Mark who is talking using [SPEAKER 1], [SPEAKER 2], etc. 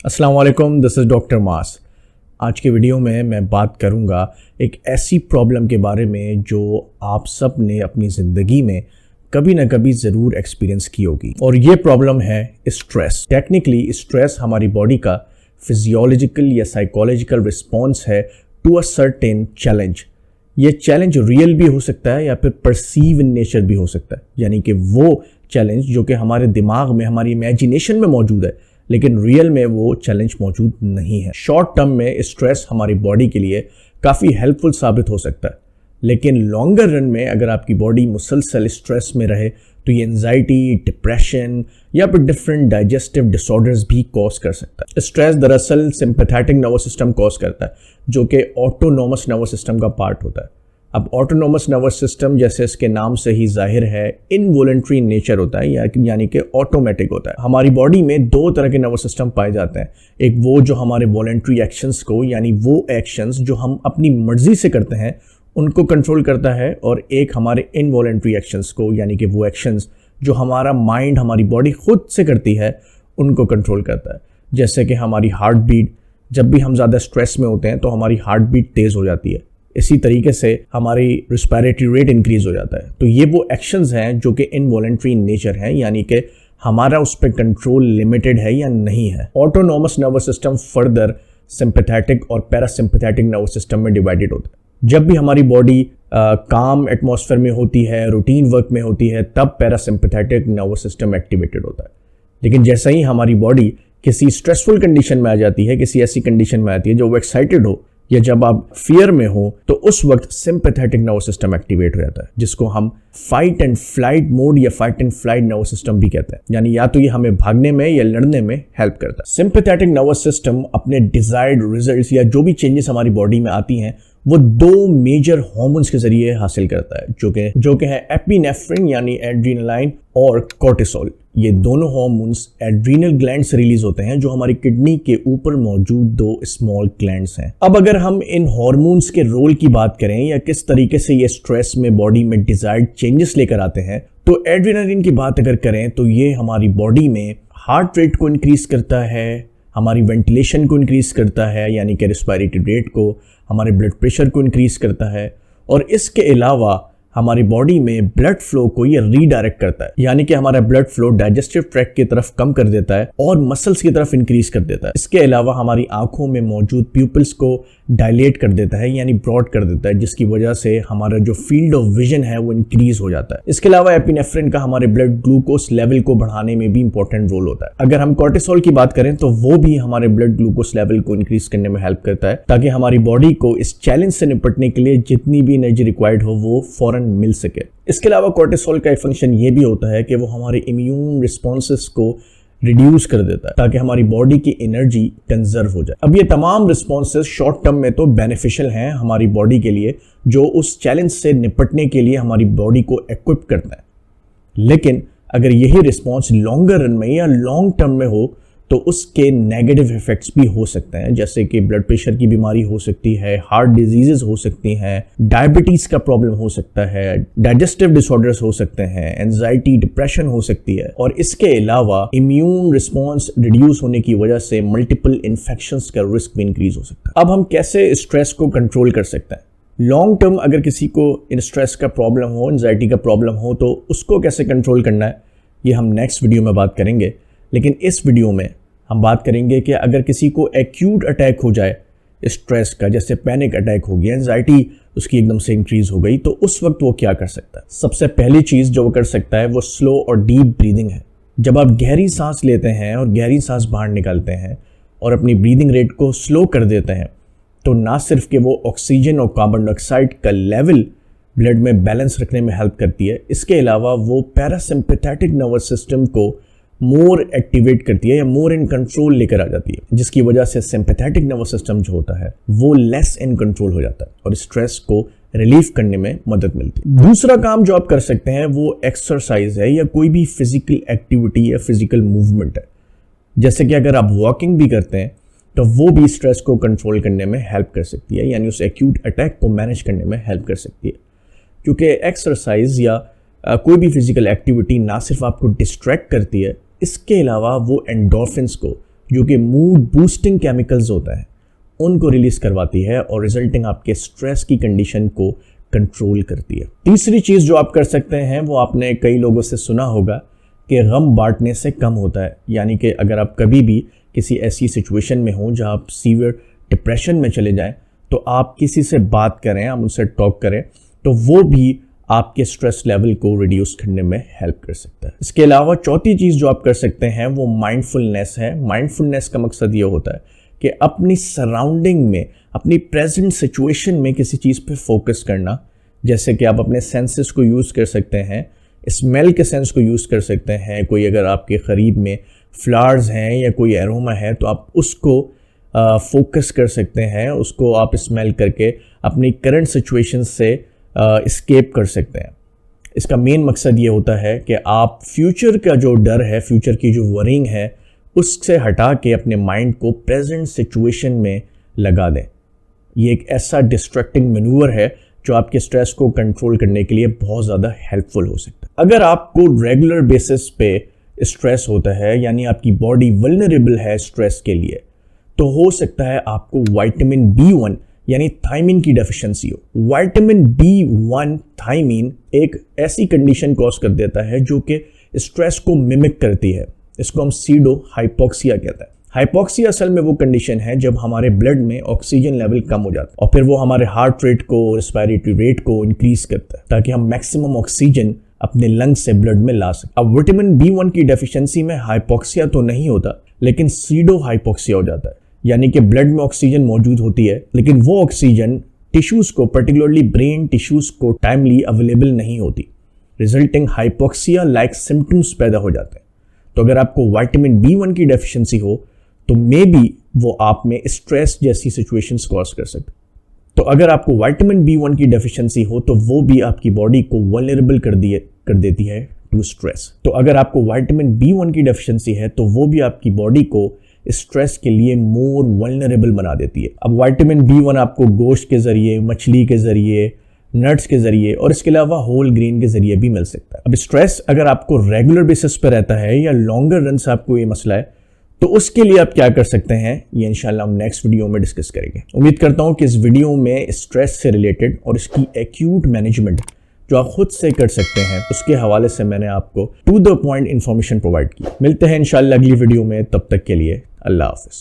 [SPEAKER 1] अस्सलाम वालेकुम, this is doctor मास। आज के वीडियो में मैं बात करूंगा एक ऐसी प्रॉब्लम के बारे में जो आप सब ने अपनी ज़िंदगी में कभी ना कभी ज़रूर एक्सपीरियंस की होगी, और ये प्रॉब्लम है स्ट्रेस। टेक्निकली स्ट्रेस हमारी बॉडी का फिजियोलॉजिकल या साइकोलॉजिकल रिस्पॉन्स है टू अ सर्टेन चैलेंज। ये चैलेंज रियल भी हो सकता है या फिर परसीव इन नेचर भी हो सकता है, यानी कि वो चैलेंज जो कि हमारे दिमाग में, हमारी इमेजिनेशन में मौजूद है, लेकिन रियल में वो चैलेंज मौजूद नहीं है। शॉर्ट टर्म में स्ट्रेस हमारी बॉडी के लिए काफ़ी हेल्पफुल साबित हो सकता है, लेकिन लॉन्गर रन में अगर आपकी बॉडी मुसलसल स्ट्रेस में रहे तो ये एंजाइटी, डिप्रेशन या फिर डिफरेंट डाइजेस्टिव डिसऑर्डर्स भी कॉज कर सकता है। स्ट्रेस दरअसल सिंपैथेटिक नर्वस सिस्टम कॉज करता है, जो कि ऑटोनोमस नर्वस सिस्टम का पार्ट होता है। अब ऑटोनोमस नर्वस सिस्टम, जैसे इसके नाम से ही जाहिर है, इनवॉलंटरी नेचर होता है, यानी कि ऑटोमेटिक होता है। हमारी बॉडी में दो तरह के नर्वस सिस्टम पाए जाते हैं। एक वो जो हमारे वॉलंटरी एक्शंस को, यानी वो एक्शंस जो हम अपनी मर्जी से करते हैं, उनको कंट्रोल करता है, और एक हमारे इनवॉलंटरी एक्शंस को, यानी कि वो एक्शंस जो हमारा माइंड, हमारी बॉडी खुद से करती है, उनको कंट्रोल करता है। जैसे कि हमारी हार्ट बीट, जब भी हम ज़्यादा स्ट्रेस में होते हैं तो हमारी हार्ट बीट तेज़ हो जाती है। इसी तरीके से हमारी रिस्पायरेटरी रेट इंक्रीज हो जाता है। तो ये वो एक्शंस हैं जो कि इनवॉलंटरी नेचर हैं, यानी कि हमारा उस पर कंट्रोल लिमिटेड है या नहीं है। Autonomous nervous system further sympathetic और पैरासिम्पैथेटिक नर्वस सिस्टम में डिवाइडेड होता है। जब भी हमारी बॉडी काम एटमॉस्फेयर में होती है, रूटीन वर्क में होती है, तब पैरासिम्पैथेटिक नर्वस सिस्टम एक्टिवेटेड होता है। लेकिन जैसे ही हमारी बॉडी किसी स्ट्रेसफुल कंडीशन में आ जाती है, किसी ऐसी कंडीशन में आती है जो वो एक्साइटेड हो, या जब आप फियर में हो, तो उस वक्त सिंपैथेटिक नर्वस सिस्टम एक्टिवेट हो जाता है, जिसको हम फाइट एंड फ्लाइट मोड या fight and flight nervous system भी कहते हैं। यानी या तो ये हमें भागने में या लड़ने में हेल्प करता है। सिंपैथेटिक नर्वस सिस्टम अपने डिजायर्ड रिजल्ट्स या जो भी चेंजेस हमारी बॉडी में आती हैं, वो दो मेजर हार्मोन्स के जरिए हासिल करता है, जो कि है एपिनेफ्रिन यानी एड्रेनालाइन और कोर्टिसोल। ये दोनों हार्मोन्स एड्रीनल ग्लैंड से रिलीज होते हैं, जो हमारी किडनी के ऊपर मौजूद दो स्मॉल ग्लैंड्स हैं। अब अगर हम इन हार्मोन्स के रोल की बात करें या किस तरीके से ये स्ट्रेस में बॉडी में डिजायर्ड चेंजेस लेकर आते हैं, तो एड्रेनालिन की बात अगर करें तो ये हमारी बॉडी में हार्ट रेट को इंक्रीज करता है, हमारी वेंटिलेशन को इंक्रीज करता है, यानी कि रिस्पायरेटरी रेट को, हमारे ब्लड प्रेशर को इंक्रीज करता है, और इसके अलावा हमारी बॉडी में ब्लड फ्लो को ये रीडायरेक्ट करता है, यानी कि हमारा ब्लड फ्लो डाइजेस्टिव ट्रैक्ट की तरफ कम कर देता है और मसल्स की तरफ इंक्रीज कर देता है। इसके अलावा हमारी आंखों में मौजूद प्यूपिल्स को डायलेट कर देता है, यानी ब्रॉड कर देता है, जिसकी वजह से हमारा जो फील्ड ऑफ विजन है वो इंक्रीज हो जाता है। इसके अलावा एपिनेफ्रिन का हमारे ब्लड ग्लूकोज लेवल को बढ़ाने में भी इंपॉर्टेंट रोल होता है। अगर हम कोर्टिसोल की बात करें तो वो भी हमारे ब्लड ग्लूकोज लेवल को इंक्रीज करने में हेल्प करता है, ताकि हमारी बॉडी को इस चैलेंज से निपटने के लिए जितनी भी एनर्जी रिक्वायर्ड हो वो फौरन मिल सके। इसके अलावा कोर्टिसोल का एक फंक्शन ये भी होता है कि वो हमारे इम्यून रिस्पॉन्सेस को रिड्यूस कर देता है, ताकि हमारी बॉडी की एनर्जी कंजर्व हो जाए। अब ये तमाम रिस्पॉन्सेस शॉर्ट टर्म में तो बेनिफिशियल हैं हमारी बॉडी के लिए, जो उस चैलेंज से निपटने के लिए हमारी बॉडी को इक्विप करता है। लेकिन अगर यही रिस्पॉन्स लॉन्गर रन में या लॉन्ग टर्म में हो तो उसके नेगेटिव इफेक्ट्स भी हो सकते हैं, जैसे कि ब्लड प्रेशर की बीमारी हो सकती है, हार्ट डिजीजेस हो सकती हैं, डायबिटीज का प्रॉब्लम हो सकता है, डाइजेस्टिव डिसऑर्डर्स हो सकते हैं, एंजाइटी, डिप्रेशन हो सकती है, और इसके अलावा इम्यून रिस्पॉन्स रिड्यूस होने की वजह से मल्टीपल इन्फेक्शंस का रिस्क भी इंक्रीज हो सकता है। अब हम कैसे स्ट्रेस को कंट्रोल कर सकते हैं? लॉन्ग टर्म अगर किसी को स्ट्रेस का प्रॉब्लम हो, एंजाइटी का प्रॉब्लम हो, तो उसको कैसे कंट्रोल करना है, ये हम नेक्स्ट वीडियो में बात करेंगे। लेकिन इस वीडियो में हम बात करेंगे कि अगर किसी को एक्यूट अटैक हो जाए स्ट्रेस का, जैसे पैनिक अटैक हो गया, एंजाइटी उसकी एकदम से इंक्रीज हो गई, तो उस वक्त वो क्या कर सकता है। सबसे पहली चीज़ जो वो कर सकता है वो स्लो और डीप ब्रीदिंग है। जब आप गहरी सांस लेते हैं और गहरी सांस बाहर निकालते हैं और अपनी ब्रीदिंग रेट को स्लो कर देते हैं, तो ना सिर्फ कि वो ऑक्सीजन और कार्बन डाइऑक्साइड का लेवल ब्लड में बैलेंस रखने में हेल्प करती है, इसके अलावा वो पैरासिम्पैथेटिक नर्वस सिस्टम को मोर एक्टिवेट करती है या मोर इन कंट्रोल लेकर आ जाती है, जिसकी वजह से सिंपैथेटिक नर्वस सिस्टम जो होता है वो लेस इन कंट्रोल हो जाता है और स्ट्रेस को रिलीफ करने में मदद मिलती है। दूसरा काम जो आप कर सकते हैं वो एक्सरसाइज है या कोई भी फिजिकल एक्टिविटी या फिजिकल मूवमेंट है। जैसे कि अगर आप वॉकिंग भी करते हैं तो वो भी स्ट्रेस को कंट्रोल करने में हेल्प कर सकती है, यानी उस एक्यूट अटैक को मैनेज करने में हेल्प कर सकती है। क्योंकि एक्सरसाइज या कोई भी फिजिकल एक्टिविटी ना सिर्फ आपको डिस्ट्रैक्ट करती है, इसके अलावा वो एंडोर्फिन्स को जो कि मूड बूस्टिंग केमिकल्स होता है उनको रिलीज करवाती है और रिजल्टिंग आपके स्ट्रेस की कंडीशन को कंट्रोल करती है। तीसरी चीज़ जो आप कर सकते हैं वो आपने कई लोगों से सुना होगा कि गम बांटने से कम होता है। यानी कि अगर आप कभी भी किसी ऐसी सिचुएशन में हो जहाँ आप सीवियर डिप्रेशन में चले जाएं तो आप किसी से बात करें, आप उनसे टॉक करें, तो वो भी आपके स्ट्रेस लेवल को रिड्यूस करने में हेल्प कर सकता है। इसके अलावा चौथी चीज़ जो आप कर सकते हैं वो माइंडफुलनेस है। माइंडफुलनेस का मकसद ये होता है कि अपनी सराउंडिंग में, अपनी प्रेजेंट सिचुएशन में किसी चीज़ पे फोकस करना। जैसे कि आप अपने सेंसेस को यूज़ कर सकते हैं, स्मेल के सेंस को यूज़ कर सकते हैं। कोई अगर आपके करीब में फ्लावर्स हैं या कोई एरोमा है तो आप उसको फोकस कर सकते हैं, उसको आप स्मेल करके अपनी करंट सिचुएशन से एस्केप कर सकते हैं। इसका मेन मकसद ये होता है कि आप फ्यूचर का जो डर है, फ्यूचर की जो वरिंग है, उससे हटा के अपने माइंड को प्रेजेंट सिचुएशन में लगा दें। ये एक ऐसा डिस्ट्रैक्टिंग मैनूवर है जो आपके स्ट्रेस को कंट्रोल करने के लिए बहुत ज़्यादा हेल्पफुल हो सकता है। अगर आपको रेगुलर बेसिस पे स्ट्रेस होता है, यानी आपकी बॉडी वल्नरेबल है स्ट्रेस के लिए, तो हो सकता है आपको विटामिन B1 यानी थायमिन की डेफिशिएंसी हो। विटामिन B1 थायमिन एक ऐसी कंडीशन कॉज कर देता है जो कि स्ट्रेस को मिमिक करती है। इसको हम सीडो हाइपोक्सिया कहते हैं। हाइपोक्सिया असल में वो कंडीशन है जब हमारे ब्लड में ऑक्सीजन लेवल कम हो जाता है और फिर वो हमारे हार्ट रेट को, रेस्पिरेटरी रेट को इंक्रीज करता है ताकि हम मैक्सिमम ऑक्सीजन अपने लंग्स से ब्लड में ला सकें। अब विटामिन B1 की डेफिशिएंसी में हाइपोक्सिया तो नहीं होता, लेकिन सीडो हाइपोक्सिया हो जाता है। यानी कि ब्लड में ऑक्सीजन मौजूद होती है, लेकिन वो ऑक्सीजन टिश्यूज को, पर्टिकुलरली ब्रेन टिश्यूज को टाइमली अवेलेबल नहीं होती, रिजल्टिंग हाइपोक्सिया लाइक सिम्टम्स पैदा हो जाते हैं। तो अगर आपको विटामिन B1 की डेफिशिएंसी हो तो मे बी वो आप में स्ट्रेस जैसी सिचुएशंस कॉज कर सकते। तो अगर आपको विटामिन B1 की डेफिशिएंसी हो तो वो भी आपकी बॉडी को वल्नरेबल कर देती है टू स्ट्रेस। तो अगर आपको विटामिन B1 की डेफिशिएंसी है तो वो भी आपकी बॉडी को स्ट्रेस के लिए मोर वल्नरेबल बना देती है। अब विटामिन B1 आपको गोश्त के जरिए, मछली के जरिए, नट्स के जरिए और इसके अलावा होल ग्रेन के जरिए भी मिल सकता है। अब स्ट्रेस अगर आपको रेगुलर बेसिस पर रहता है या लॉन्गर रन से आपको ये मसला है तो उसके लिए आप क्या कर सकते हैं, ये इंशाल्लाह हम नेक्स्ट वीडियो में डिस्कस करेंगे। उम्मीद करता हूं कि इस वीडियो में स्ट्रेस से रिलेटेड और इसकी एक्यूट मैनेजमेंट जो आप खुद से कर सकते हैं उसके हवाले से मैंने आपको to the point information provide की। मिलते हैं इंशाल्लाह अगली वीडियो में, तब तक के लिए अल्लाह हाफिज।